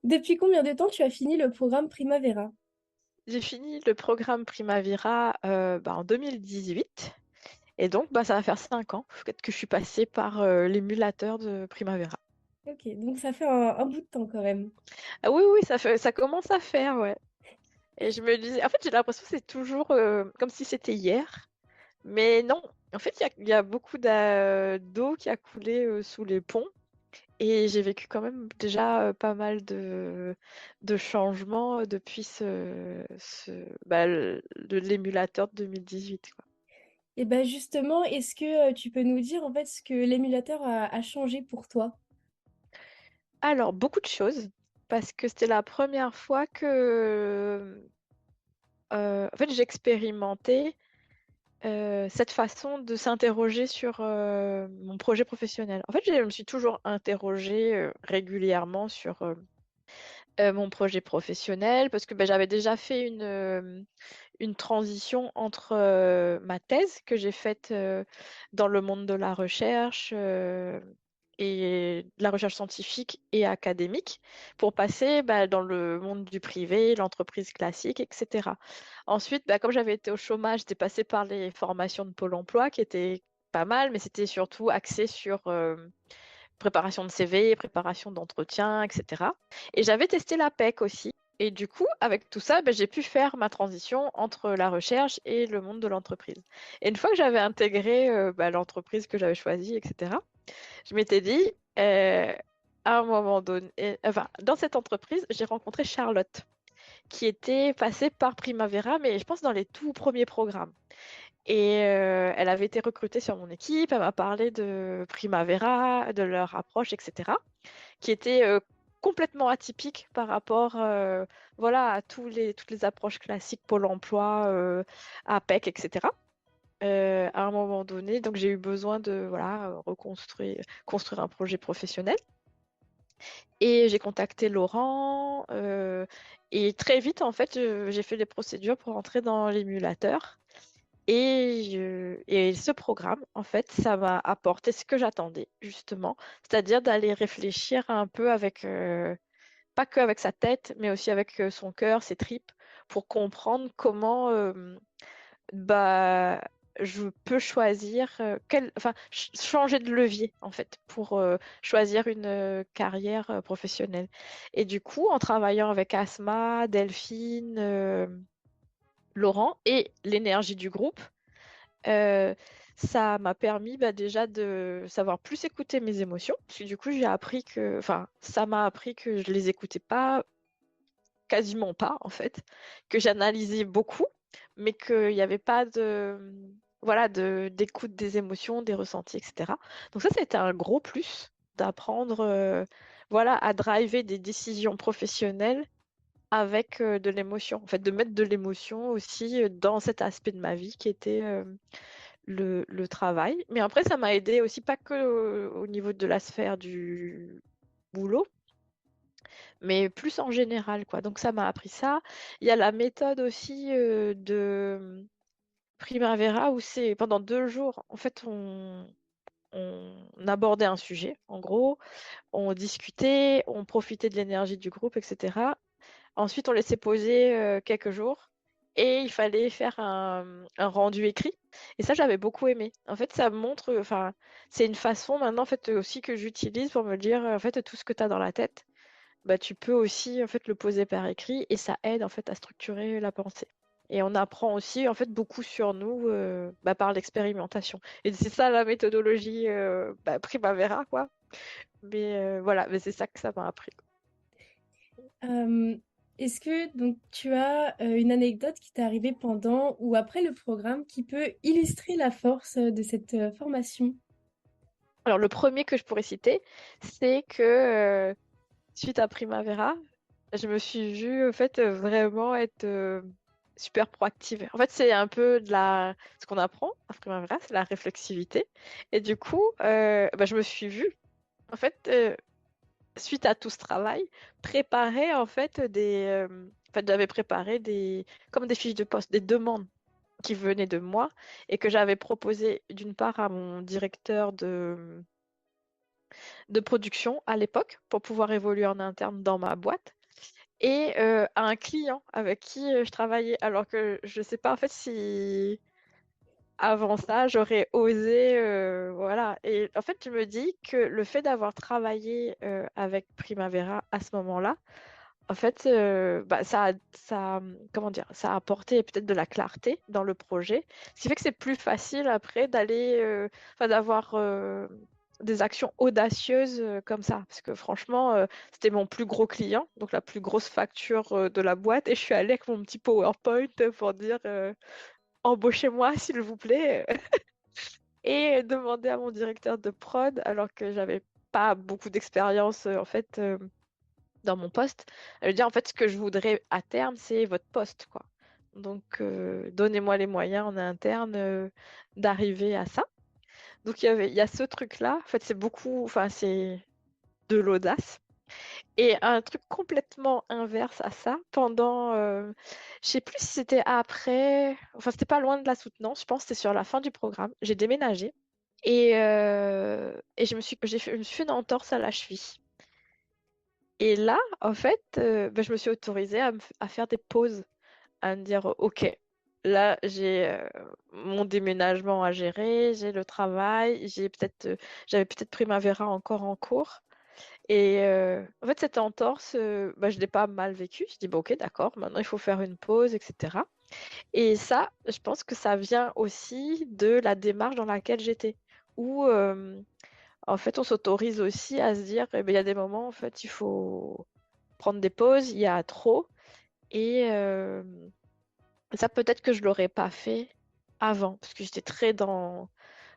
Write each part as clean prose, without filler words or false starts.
Depuis combien de temps tu as fini le programme Primavera? J'ai fini le programme Primavera en 2018 et donc ça va faire 5 ans peut-être que je suis passée par l'émulateur de Primavera. Ok, donc ça fait un bout de temps quand même. Ah oui, oui, ça commence à faire, ouais. Et je me disais, en fait, j'ai l'impression que c'est toujours comme si c'était hier, mais non. En fait, il y a beaucoup d'eau qui a coulé sous les ponts et j'ai vécu quand même déjà pas mal de changements depuis l'émulateur de 2018, quoi. Et ben justement, est-ce que tu peux nous dire en fait ce que l'émulateur a changé pour toi? Alors, beaucoup de choses, parce que c'était la première fois que en fait, j'expérimentais cette façon de s'interroger sur mon projet professionnel. En fait, je me suis toujours interrogée régulièrement sur mon projet professionnel, parce que j'avais déjà fait une transition entre ma thèse que j'ai faite dans le monde de la recherche et de la recherche scientifique et académique pour passer dans le monde du privé, l'entreprise classique, etc. Ensuite, comme j'avais été au chômage, j'étais passée par les formations de Pôle emploi qui étaient pas mal, mais c'était surtout axé sur préparation de CV, préparation d'entretien, etc. Et j'avais testé la PEC aussi. Et du coup, avec tout ça, j'ai pu faire ma transition entre la recherche et le monde de l'entreprise. Et une fois que j'avais intégré l'entreprise que j'avais choisie, etc., je m'étais dit, à un moment donné, enfin, dans cette entreprise, j'ai rencontré Charlotte, qui était passée par Primavera, mais je pense dans les tout premiers programmes. Et elle avait été recrutée sur mon équipe, elle m'a parlé de Primavera, de leur approche, etc., qui était complètement atypique par rapport voilà, à toutes les approches classiques Pôle emploi, APEC, etc. À un moment donné, donc j'ai eu besoin de voilà, construire un projet professionnel. Et j'ai contacté Laurent et très vite, en fait, j'ai fait les procédures pour entrer dans l'émulateur. Et ce programme, en fait, ça m'a apporté ce que j'attendais, justement, c'est-à-dire d'aller réfléchir un peu avec, pas que avec sa tête, mais aussi avec son cœur, ses tripes, pour comprendre comment bah, je peux choisir, enfin, changer de levier, en fait, pour choisir une carrière professionnelle. Et du coup, en travaillant avec Asma, Delphine, Laurent et l'énergie du groupe, Heu, ça m'a permis, déjà de savoir plus écouter mes émotions, parce que du coup j'ai appris que enfin, ça m'a appris que je les écoutais pas, quasiment pas en fait, que j'analysais beaucoup, mais qu'il y avait pas de, voilà, d'écoute des émotions, des ressentis et cetera. Donc ça a été un gros plus d'apprendre, voilà, à driver des décisions professionnelles avec, de l'émotion. En fait, de mettre de l'émotion aussi, dans cet aspect de ma vie qui était, le travail. Mais après, ça m'a aidé aussi, pas que au niveau de la sphère du boulot, mais plus en général, quoi. Donc ça m'a appris ça. Il y a la méthode aussi de Primavera où c'est pendant 2 jours, en fait, on abordait un sujet, en gros, on discutait, on profitait de l'énergie du groupe, etc. Ensuite, on laissait poser quelques jours et il fallait faire un rendu écrit. Et ça, j'avais beaucoup aimé. En fait, ça me montre, enfin, c'est une façon maintenant en fait aussi que j'utilise pour me dire en fait tout ce que tu as dans la tête, tu peux aussi en fait le poser par écrit et ça aide en fait à structurer la pensée. Et on apprend aussi en fait beaucoup sur nous par l'expérimentation. Et c'est ça la méthodologie Primavera quoi. Mais voilà, mais c'est ça que ça m'a appris. Euh, Est-ce que donc tu as une anecdote qui t'est arrivée pendant ou après le programme qui peut illustrer la force de cette formation? Alors le premier que je pourrais citer, c'est que suite à Primavera, je me suis vue en fait vraiment être super proactive. En fait, c'est un peu ce qu'on apprend à Primavera, c'est la réflexivité. Et du coup, je me suis vue en fait suite à tout ce travail préparer en fait en fait, j'avais préparé des comme des fiches de poste, des demandes qui venaient de moi et que j'avais proposé d'une part à mon directeur de production à l'époque pour pouvoir évoluer en interne dans ma boîte. et à un client avec qui je travaillais. Alors que je sais pas en fait si avant ça j'aurais osé, voilà. Et en fait, je me dis que le fait d'avoir travaillé avec Primavera à ce moment-là, en fait, bah, comment dire, ça a apporté peut-être de la clarté dans le projet, ce qui fait que c'est plus facile après d'aller, enfin d'avoir des actions audacieuses comme ça. Parce que franchement, c'était mon plus gros client, donc la plus grosse facture de la boîte, et je suis allée avec mon petit PowerPoint pour dire embauchez-moi s'il vous plaît, et demander à mon directeur de prod, alors que j'avais pas beaucoup d'expérience en fait. Dans mon poste, elle veut dire en fait ce que je voudrais à terme, c'est votre poste, quoi. Donc donnez-moi les moyens en interne d'arriver à ça. Donc il y a ce truc-là. En fait, c'est beaucoup, enfin c'est de l'audace. Et un truc complètement inverse à ça, pendant, je sais plus si c'était après, enfin c'était pas loin de la soutenance, je pense que c'était sur la fin du programme. J'ai déménagé et je me suis fait une entorse à la cheville. Et là, en fait, bah, je me suis autorisée à faire des pauses, à me dire, OK, là, j'ai mon déménagement à gérer, j'ai le travail, j'avais peut-être Primavera encore en cours. Et en fait, cette entorse, bah, je ne l'ai pas mal vécue. Je dis, bah, OK, d'accord, maintenant il faut faire une pause, etc. Et ça, je pense que ça vient aussi de la démarche dans laquelle j'étais, où en fait, on s'autorise aussi à se dire, eh ben, il y a des moments, en fait, il faut prendre des pauses, il y a trop. Et ça, peut-être que je l'aurais pas fait avant, parce que j'étais très dans,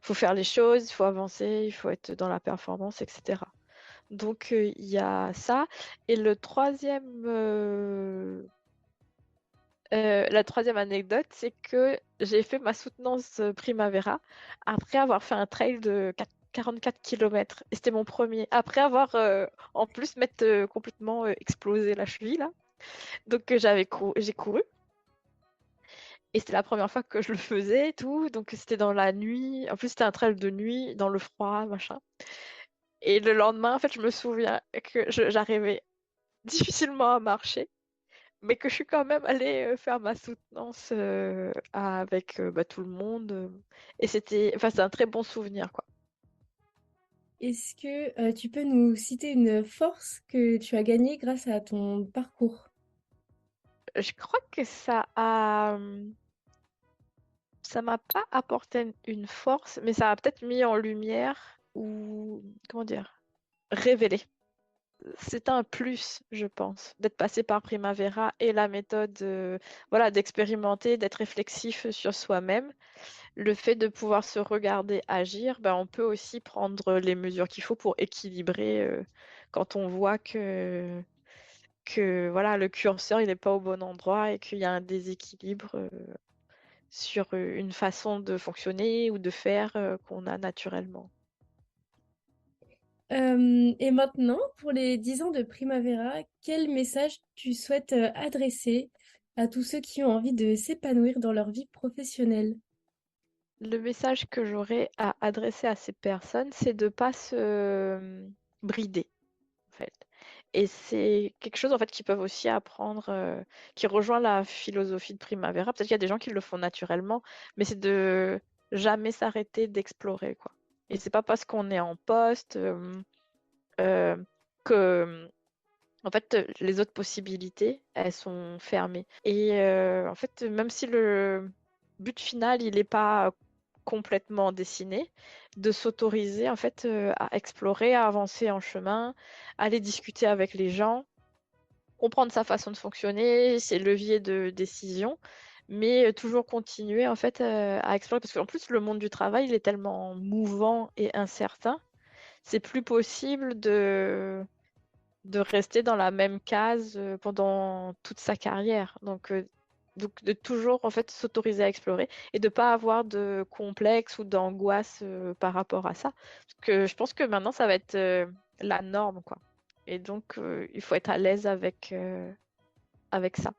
faut faire les choses, il faut avancer, il faut être dans la performance, etc. Donc, il y a ça. Et la troisième anecdote, c'est que j'ai fait ma soutenance Primavera après avoir fait un trail de 44 km. Et c'était mon premier. Après avoir, en plus, m'être complètement explosé la cheville, là. Donc, j'ai couru. Et c'était la première fois que je le faisais et tout. Donc, c'était dans la nuit. En plus, c'était un trail de nuit, dans le froid, machin. Et le lendemain, en fait, je me souviens que j'arrivais difficilement à marcher, mais que je suis quand même allée faire ma soutenance avec bah, tout le monde. Et enfin, c'est un très bon souvenir, quoi. Est-ce que tu peux nous citer une force que tu as gagnée grâce à ton parcours? Je crois que ça m'a pas apporté une force, mais ça a peut-être mis en lumière ou, comment dire, révélé. C'est un plus, je pense, d'être passé par Primavera et la méthode, voilà, d'expérimenter, d'être réflexif sur soi-même. Le fait de pouvoir se regarder agir, ben, on peut aussi prendre les mesures qu'il faut pour équilibrer quand on voit que voilà, le curseur il n'est pas au bon endroit et qu'il y a un déséquilibre sur une façon de fonctionner ou de faire qu'on a naturellement. Et maintenant, pour les 10 ans de Primavera, quel message tu souhaites adresser à tous ceux qui ont envie de s'épanouir dans leur vie professionnelle? Le message que j'aurais à adresser à ces personnes, c'est de ne pas se brider, en fait. Et c'est quelque chose en fait qu'ils peuvent aussi apprendre, qui rejoint la philosophie de Primavera. Peut-être qu'il y a des gens qui le font naturellement, mais c'est de jamais s'arrêter d'explorer, quoi. Et c'est pas parce qu'on est en poste euh, que en fait les autres possibilités elles sont fermées. Et en fait, même si le but final il n'est pas complètement dessiné, de s'autoriser en fait à explorer, à avancer en chemin, aller discuter avec les gens, comprendre sa façon de fonctionner, ses leviers de décision, mais toujours continuer en fait à explorer parce qu'en plus le monde du travail il est tellement mouvant et incertain, c'est plus possible de rester dans la même case pendant toute sa carrière. Donc de toujours en fait s'autoriser à explorer et de pas avoir de complexe ou d'angoisse par rapport à ça. Parce que je pense que maintenant ça va être la norme, quoi. Et donc il faut être à l'aise avec ça.